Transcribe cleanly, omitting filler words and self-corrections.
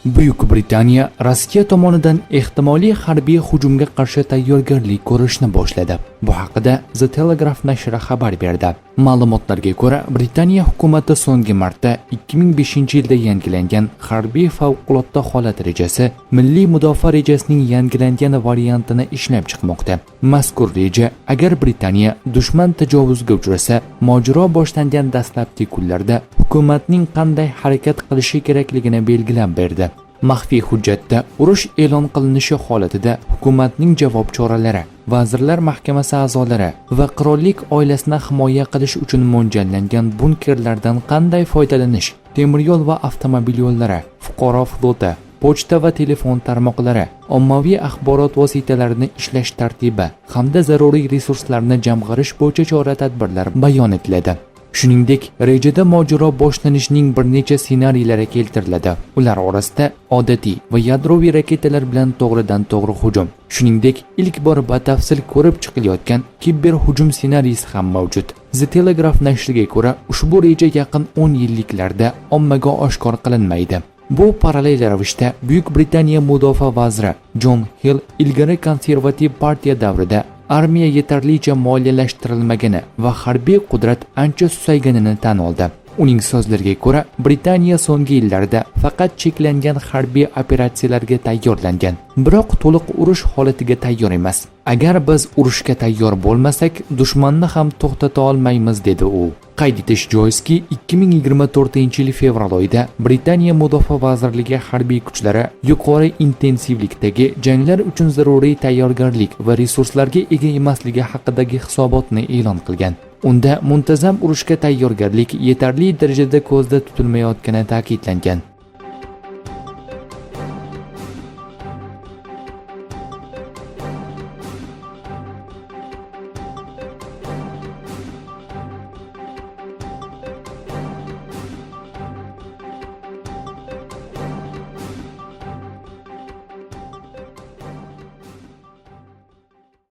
Buyuk Britaniya Rossiya tomonidan ehtimoliy harbiy hujumga qarshi tayyorgarlik ko'rishni boshladi. Bu haqida The Telegraph nashri xabar berdi. Ma'lumotlarga ko'ra, Britaniya hukumati so'nggi marta 2005-yilda yangilangan harbiy favqulodda holat rejasi, milliy mudofaa rejasining yangilangan variantini ishlab chiqmoqda. Mazkur reja agar Britaniya dushman tajovuzga uchrasa, mojaro boshlangan dastlabki kunlarda hukumatning qanday harakat qilishi kerakligini belgilab berdi. Maxfiy hujjatda urush e'lon qilinishi holatida hukumatning javob choralari, vazirlar mahkamasi a'zolari va qirollik oilasini himoya qilish uchun mo'ljallangan bunkerlardan qanday foydalanish, temiryo'l va avtomobil yo'llari, fuqaro floti, pochta va telefon tarmoqlari, ommaviy axborot vositalarini ishlash tartibi hamda zaruriy resurslarni jamg'arish bo'yicha chora-tadbirlar bayon etiladi. Shuningdek, rejada mojaro boshlanishining bir necha ssenariylari keltiriladi. Ular orasida odatiy va yadroviy raketalar bilan to'g'ridan-to'g'ri hujum, shuningdek, ilk bor batafsil ko'rib chiqilayotgan kiber hujum ssenariysi ham mavjud. The Telegraph nashriga ko'ra, ushbu reja yaqin 10 yilliklarda ommaga oshkor qilinmaydi. Bu parallel ravishda Buyuk Britaniya mudofaa vaziri Jon Hill ilgari konservativ partiya davrida armiya yetarlicha moliyalashtirilmagani va harbiy qudrat ancha susayganini tan oldi. Uning so'zlariga ko'ra, Britaniya so'nggi yillarda faqat cheklangan harbiy operatsiyalarga tayyorlangan, biroq to'liq urush holatiga tayyor emas. Agar biz urushga tayyor bo'lmasak, dushmanni ham to'xtata olmaymiz, dedi u. Qayd etish joizki, 2024-yil fevral oyida Britaniya Mudofaa vazirligi harbiy kuchlari yuqori intensivlikdagi janglar uchun zaruriy tayyorgarlik va resurslarga ega emasligi haqidagi hisobotni e'lon qilgan. Unda muntazam urushga tayyorgarlik yetarli darajada ko'zda tutilmayotgani ta'kidlangan.